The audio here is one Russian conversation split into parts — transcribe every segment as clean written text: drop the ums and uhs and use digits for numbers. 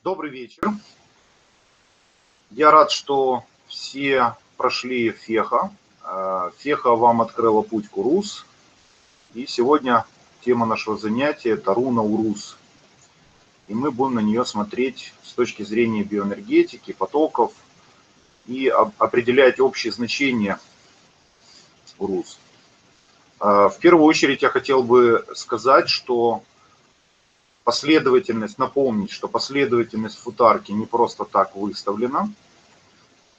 Добрый вечер. Я рад, что все прошли Феха. Феха вам открыла путь к Урус. И сегодня тема нашего занятия – это руна Урус. И мы будем на нее смотреть с точки зрения биоэнергетики, потоков и определять общие значения Урус. В первую очередь я хотел бы сказать, что напомнить, что последовательность футарки не просто так выставлена.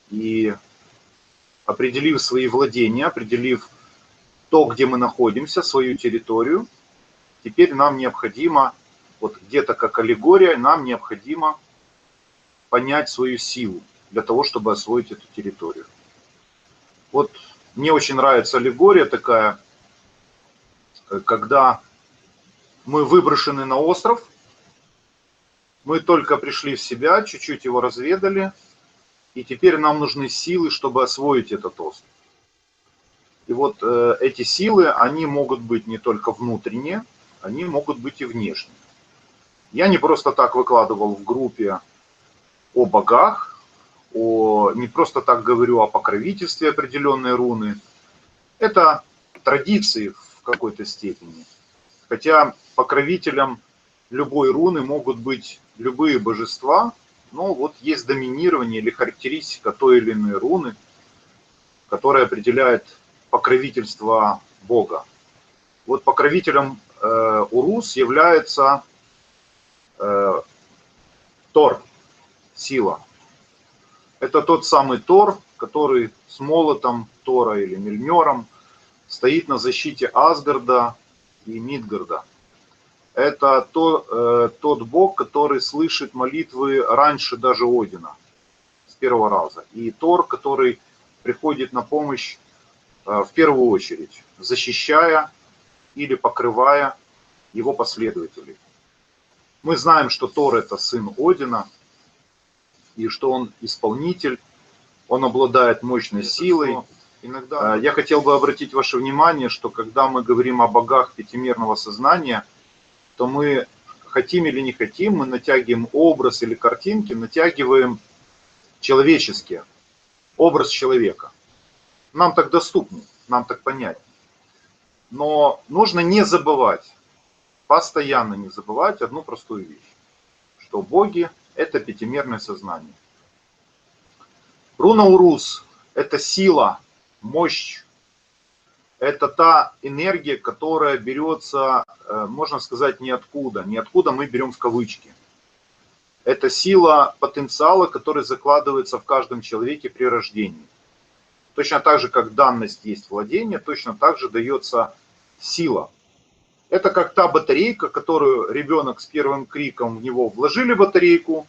И определив свои владения, определив то, где мы находимся, свою территорию, теперь нам необходимо, вот где-то как аллегория, нам необходимо понять свою силу для того, чтобы освоить эту территорию. Вот мне очень нравится аллегория такая, когда мы выброшены на остров, мы только пришли в себя, чуть-чуть его разведали, и теперь нам нужны силы, чтобы освоить этот остров. И вот эти силы, они могут быть не только внутренние, они могут быть и внешние. Я не просто так выкладывал в группе о богах, не просто так говорю о покровительстве определенной руны. Это традиции в какой-то степени. Хотя покровителем любой руны могут быть любые божества, но вот есть доминирование или характеристика той или иной руны, которая определяет покровительство Бога. Вот покровителем Урус является Тор, сила. Это тот самый Тор, который с молотом Тора или Мильмером стоит на защите Асгарда и Мидгарда. Это тот бог, который слышит молитвы раньше даже Одина, с первого раза. И Тор, который приходит на помощь в первую очередь, защищая или покрывая его последователей. Мы знаем, что Тор – это сын Одина, и что он исполнитель, он обладает мощной силой. Иногда я хотел бы обратить ваше внимание, что когда мы говорим о богах пятимерного сознания, то мы, хотим или не хотим, мы натягиваем образ или картинки, натягиваем человеческие, образ человека. Нам так доступнее, нам так понятнее. Но нужно не забывать, постоянно не забывать одну простую вещь, что боги – это пятимерное сознание. Руна Урус – это сила, мощь, это та энергия, которая берется, можно сказать, ниоткуда. Ниоткуда мы берем в кавычки. Это сила потенциала, который закладывается в каждом человеке при рождении. Точно так же, как данность есть владение, точно так же дается сила. Это как та батарейка, которую ребенок с первым криком в него вложили батарейку.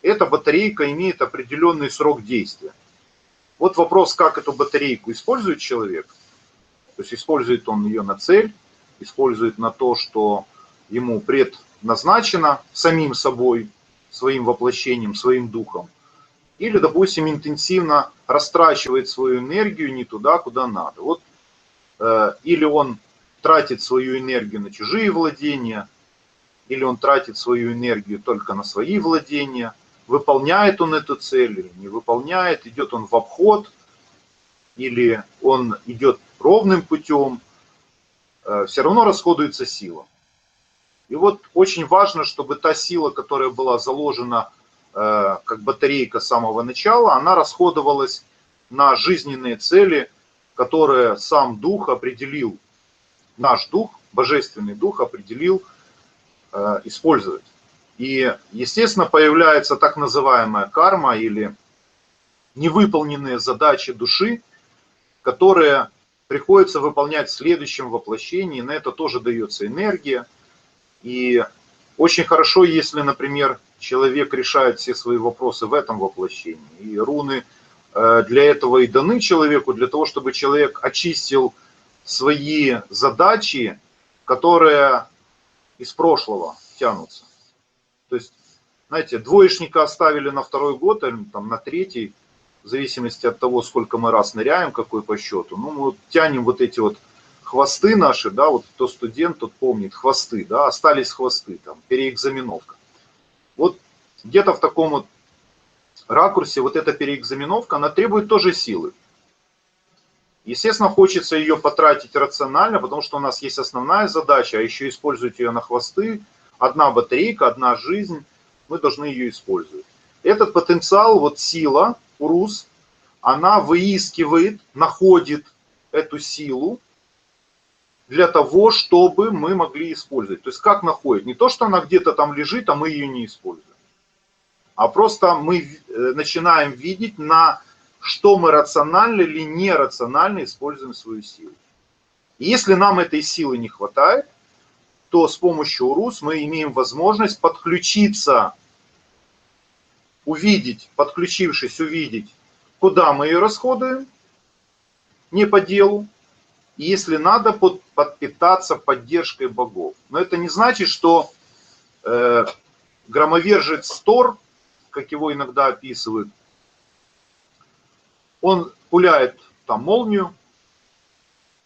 Эта батарейка имеет определенный срок действия. Вот вопрос, как эту батарейку использует человек. То есть использует он ее на цель, использует на то, что ему предназначено самим собой, своим воплощением, своим духом. Или, допустим, интенсивно растрачивает свою энергию не туда, куда надо. Вот, или он тратит свою энергию на чужие владения, или он тратит свою энергию только на свои владения. Выполняет он эту цель или не выполняет, идет он в обход, или он идет ровным путем, все равно расходуется сила. И вот очень важно, чтобы та сила, которая была заложена как батарейка с самого начала, она расходовалась на жизненные цели, которые сам Дух определил, наш Дух, Божественный Дух определил использовать. И, естественно, появляется так называемая карма или невыполненные задачи души, которые приходится выполнять в следующем воплощении. На это тоже дается энергия. И очень хорошо, если, например, человек решает все свои вопросы в этом воплощении. И руны для этого и даны человеку, для того, чтобы человек очистил свои задачи, которые из прошлого тянутся. То есть, знаете, двоечника оставили на второй год, или там, на третий, в зависимости от того, сколько мы раз ныряем, какой по счету. Ну, мы вот тянем вот эти вот хвосты наши, да, вот кто студент, тот помнит хвосты, да, остались хвосты, там, переэкзаменовка. Вот где-то в таком вот ракурсе вот эта переэкзаменовка, она требует тоже силы. Естественно, хочется ее потратить рационально, потому что у нас есть основная задача, а еще использовать ее на хвосты. Одна батарейка, одна жизнь, мы должны ее использовать. Этот потенциал, вот сила, Урус, она выискивает, находит эту силу для того, чтобы мы могли использовать. То есть как находит? Не то, что она где-то там лежит, а мы ее не используем. А просто мы начинаем видеть, на что мы рационально или нерационально используем свою силу. И если нам этой силы не хватает, то с помощью Урус мы имеем возможность подключиться, увидеть, подключившись, увидеть, куда мы ее расходуем, не по делу, и если надо, подпитаться поддержкой богов. Но это не значит, что громовержец Тор, как его иногда описывают, он пуляет там молнию,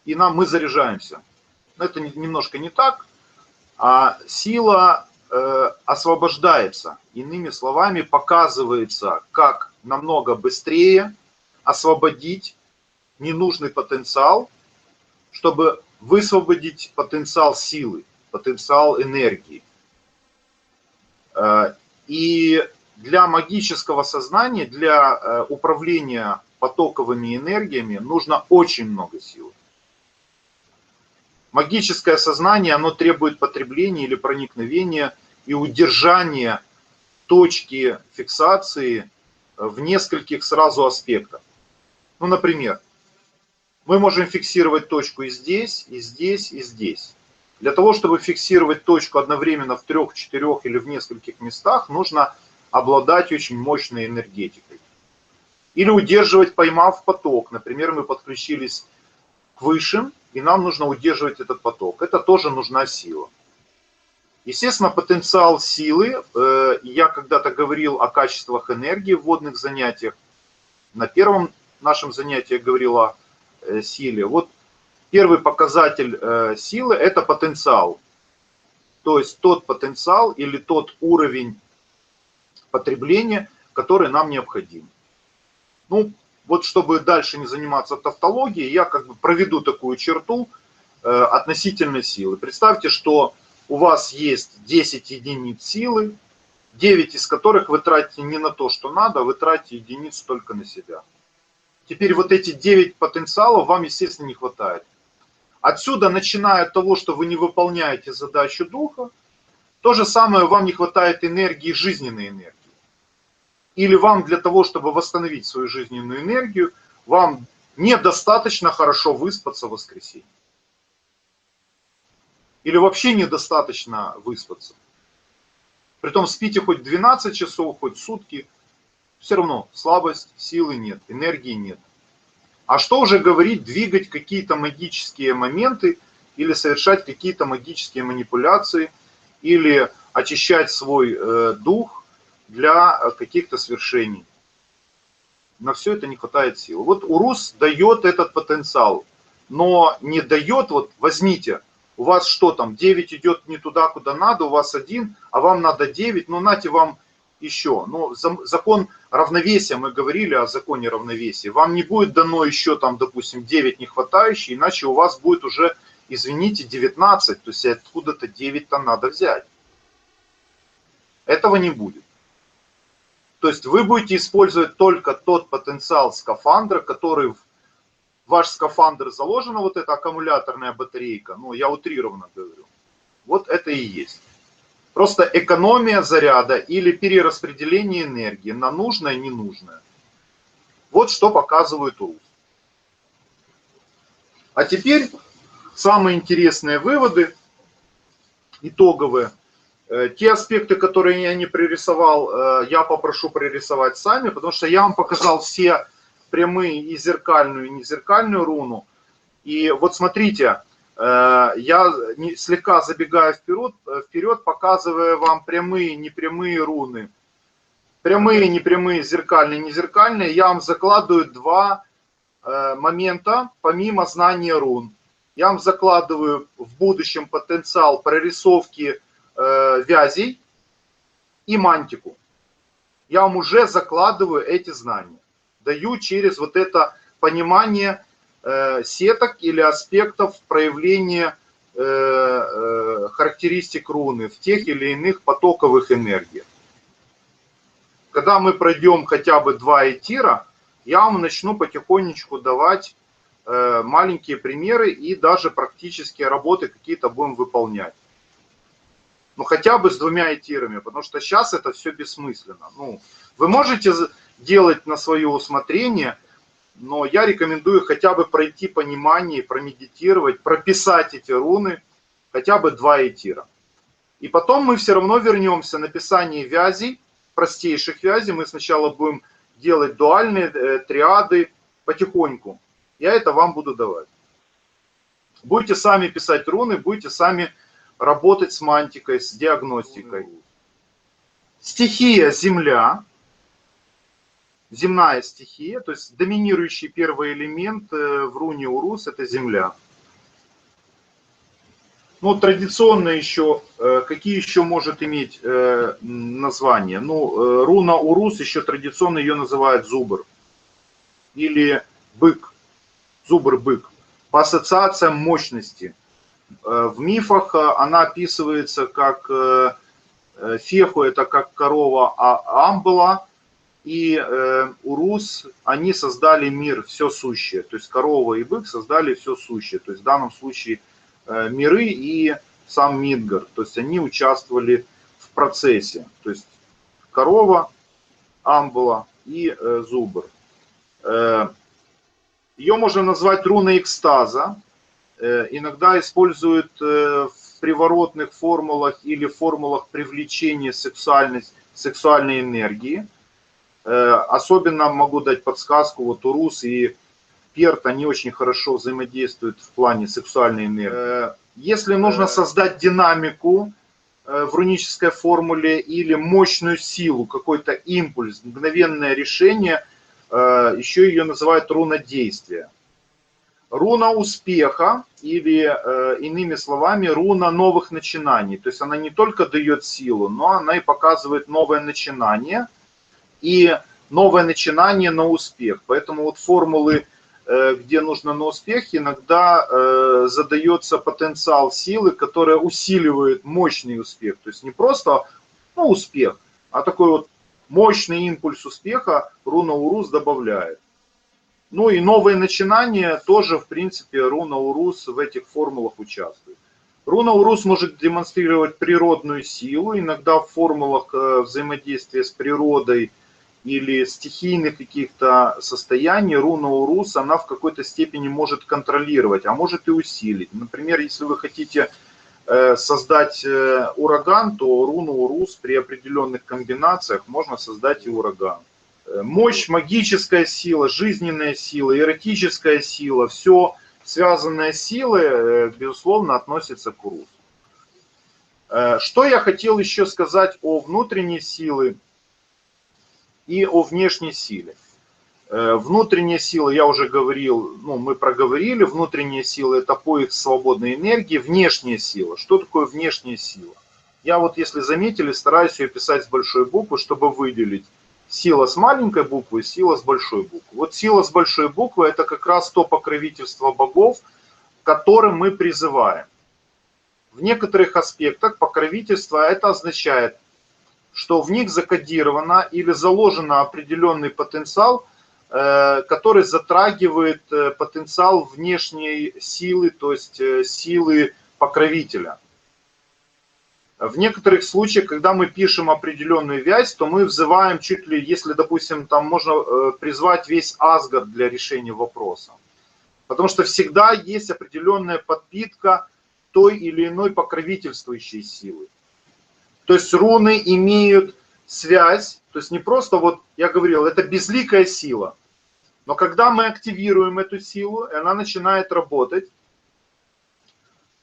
и мы заряжаемся. Но это немножко не так, а сила освобождается. Иными словами, показывается, как намного быстрее освободить ненужный потенциал, чтобы высвободить потенциал силы, потенциал энергии. И для магического сознания, для управления потоковыми энергиями нужно очень много сил. Магическое сознание, оно требует потребления или проникновения и удержания точки фиксации в нескольких сразу аспектах. Ну, например, мы можем фиксировать точку и здесь, и здесь, и здесь. Для того, чтобы фиксировать точку одновременно в 3, 4 или в нескольких местах, нужно обладать очень мощной энергетикой. Или удерживать, поймав поток. Например, мы подключились к высшим, и нам нужно удерживать этот поток. Это тоже нужна сила. Естественно, потенциал силы, я когда-то говорил о качествах энергии в водных занятиях. На первом нашем занятии я говорил о силе. Вот первый показатель силы – это потенциал. То есть тот потенциал или тот уровень потребления, который нам необходим. Ну, вот чтобы дальше не заниматься тавтологией, я как бы проведу такую черту относительно силы. Представьте, что у вас есть 10 единиц силы, 9 из которых вы тратите не на то, что надо, вы тратите единиц только на себя. Теперь вот эти 9 потенциалов вам, естественно, не хватает. Отсюда, начиная от того, что вы не выполняете задачу духа, то же самое вам не хватает энергии, жизненной энергии. Или вам для того, чтобы восстановить свою жизненную энергию, вам недостаточно хорошо выспаться в воскресенье. Или вообще недостаточно выспаться. Притом спите хоть 12 часов, хоть сутки, все равно слабость, силы нет, энергии нет. А что уже говорить, двигать какие-то магические моменты, или совершать какие-то магические манипуляции, или очищать свой дух для каких-то свершений. На все это не хватает сил. Вот Урус дает этот потенциал, но не дает, вот возьмите, у вас что там, 9 идет не туда, куда надо, у вас 1, а вам надо 9, ну нате вам еще. Ну, закон равновесия, мы говорили о законе равновесия, вам не будет дано еще там, допустим, 9 не хватающие, иначе у вас будет уже, извините, 19, то есть откуда-то 9-то надо взять. Этого не будет. То есть вы будете использовать только тот потенциал скафандра, который в ваш скафандр заложена, вот эта аккумуляторная батарейка, ну я утрированно говорю, вот это и есть. Просто экономия заряда или перераспределение энергии на нужное и ненужное. Вот что показывает Урус. А теперь самые интересные выводы, итоговые. Те аспекты, которые я не прорисовал, я попрошу прорисовать сами, потому что я вам показал все прямые и зеркальную, и незеркальную руну. И вот смотрите, я слегка забегаю вперед, показывая вам прямые, непрямые руны. Прямые, непрямые, зеркальные, незеркальные. Я вам закладываю два момента, помимо знания рун. Я вам закладываю в будущем потенциал прорисовки вязей и мантику. Я вам уже закладываю эти знания. Даю через вот это понимание сеток или аспектов проявления характеристик руны в тех или иных потоковых энергиях. Когда мы пройдем хотя бы 2 эфира, я вам начну потихонечку давать маленькие примеры и даже практические работы какие-то будем выполнять. Ну, хотя бы с 2 эфирами, потому что сейчас это все бессмысленно. Ну, вы можете делать на свое усмотрение, но я рекомендую хотя бы пройти понимание, промедитировать, прописать эти руны, хотя бы 2 эфира. И потом мы все равно вернемся на написание вязей, простейших вязей. Мы сначала будем делать дуальные триады потихоньку. Я это вам буду давать. Будете сами писать руны, будете сами работать с мантикой, с диагностикой. Стихия Земля, земная стихия, то есть доминирующий первый элемент в руне Урус — это Земля. Ну, традиционно еще, какие еще может иметь названия? Ну, руна Урус еще традиционно ее называют Зубр или Бык, Зубр-бык, по ассоциациям мощности. В мифах она описывается как Феху, это как корова Амбала, и Урус, они создали мир, все сущее. То есть корова и бык создали все сущее. То есть в данном случае миры и сам Мидгард. То есть они участвовали в процессе. То есть корова, Амбала и Зубр. Ее можно назвать руной экстаза. Иногда используют в приворотных формулах или формулах привлечения сексуальной энергии. Особенно могу дать подсказку, вот Урус и Перт, они очень хорошо взаимодействуют в плане сексуальной энергии. Если нужно создать динамику в рунической формуле или мощную силу, какой-то импульс, мгновенное решение, еще ее называют руна действия. Руна успеха или, иными словами, руна новых начинаний. То есть она не только дает силу, но она и показывает новое начинание. И новое начинание на успех. Поэтому вот формулы, где нужно на успех, иногда задается потенциал силы, которая усиливает мощный успех. То есть не просто успех, а такой вот мощный импульс успеха руна Урус добавляет. Ну и новые начинания тоже, в принципе, руна Урус в этих формулах участвует. Руна Урус может демонстрировать природную силу, иногда в формулах взаимодействия с природой или стихийных каких-то состояний руна Урус, она в какой-то степени может контролировать, а может и усилить. Например, если вы хотите создать ураган, то руну Урус при определенных комбинациях можно создать и ураган. Мощь, магическая сила, жизненная сила, эротическая сила, все связанное с силой, безусловно, относится к Урусу. Что я хотел еще сказать о внутренней силе и о внешней силе. Внутренняя сила, я уже говорил, мы проговорили, внутренняя сила — это поиск свободной энергии, внешняя сила. Что такое внешняя сила? Я вот, если заметили, стараюсь ее писать с большой буквы, чтобы выделить сила с маленькой буквы, сила с большой буквы. Вот сила с большой буквы — это как раз то покровительство богов, к которым мы призываем. В некоторых аспектах покровительство это означает, что в них закодировано или заложено определенный потенциал, который затрагивает потенциал внешней силы, то есть силы покровителя. В некоторых случаях, когда мы пишем определенную вязь, то мы взываем чуть ли, если, допустим, там можно призвать весь Асгард для решения вопроса. Потому что всегда есть определенная подпитка той или иной покровительствующей силы. То есть руны имеют связь, то есть не просто, вот я говорил, это безликая сила. Но когда мы активируем эту силу, и она начинает работать,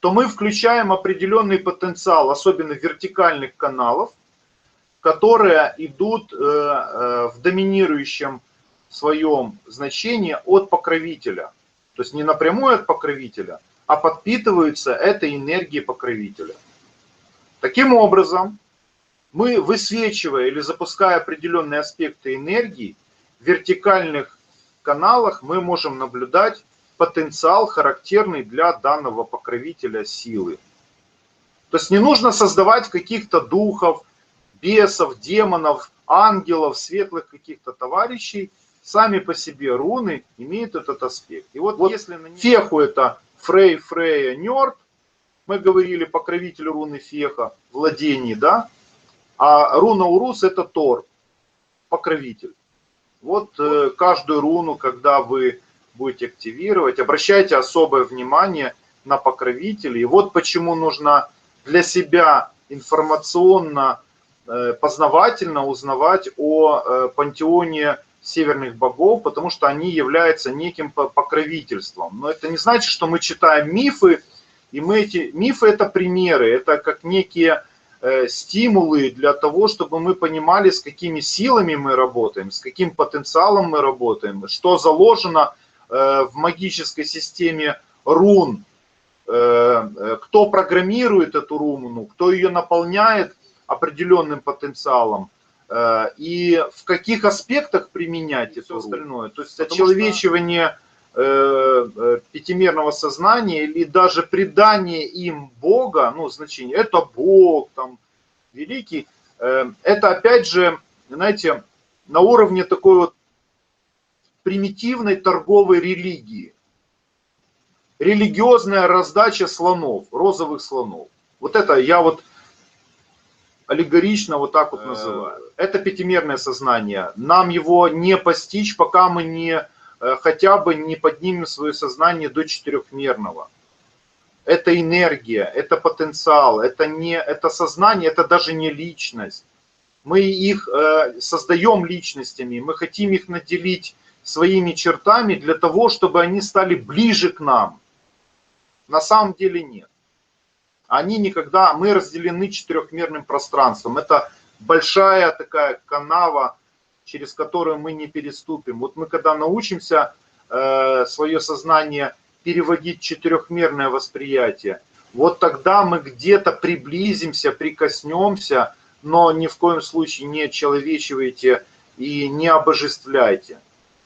то мы включаем определенный потенциал, особенно вертикальных каналов, которые идут в доминирующем своем значении от покровителя. То есть не напрямую от покровителя, а подпитываются этой энергией покровителя. Таким образом, Мы, высвечивая или запуская определенные аспекты энергии, в вертикальных каналах мы можем наблюдать потенциал, характерный для данного покровителя силы. То есть не нужно создавать каких-то духов, бесов, демонов, ангелов, светлых каких-то товарищей. Сами по себе руны имеют этот аспект. И вот если на феху это Фрей, Фрея, Нёрд, мы говорили покровитель руны феха, владений, да? А руна Урус это Тор, покровитель. Вот каждую руну, когда вы будете активировать, обращайте особое внимание на покровителей. И вот почему нужно для себя информационно, познавательно узнавать о пантеоне северных богов, потому что они являются неким покровительством. Но это не значит, что мы читаем мифы, и мы эти мифы это примеры, это как некие стимулы для того, чтобы мы понимали, с какими силами мы работаем, с каким потенциалом мы работаем, что заложено в магической системе рун, кто программирует эту руну, кто ее наполняет определенным потенциалом, и в каких аспектах применять и все остальное. То есть очеловечивание пятимерного сознания или даже придание им Бога, ну, значение, это Бог, там, великий, это опять же, знаете, на уровне такой вот примитивной торговой религии. Религиозная раздача слонов, розовых слонов. Вот это я вот аллегорично вот так вот называю. Это пятимерное сознание. Нам его не постичь, пока мы не хотя бы не поднимем свое сознание до четырехмерного. Это энергия, это потенциал, это сознание, это даже не личность. Мы их создаем личностями, мы хотим их наделить своими чертами для того, чтобы они стали ближе к нам. На самом деле нет. Они никогда, мы разделены четырехмерным пространством. Это большая такая канава, через которую мы не переступим. Вот мы когда научимся свое сознание переводить в четырехмерное восприятие, вот тогда мы где-то приблизимся, прикоснемся, но ни в коем случае не очеловечивайте и не обожествляйте.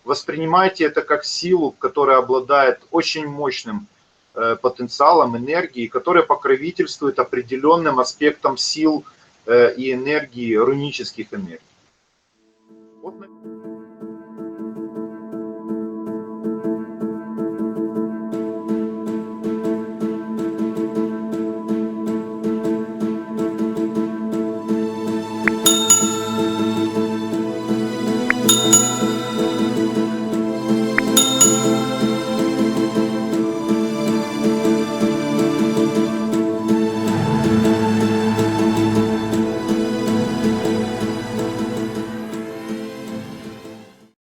Воспринимайте это как силу, которая обладает очень мощным потенциалом, энергией, которая покровительствует определенным аспектам сил и энергии, рунических энергий. Вот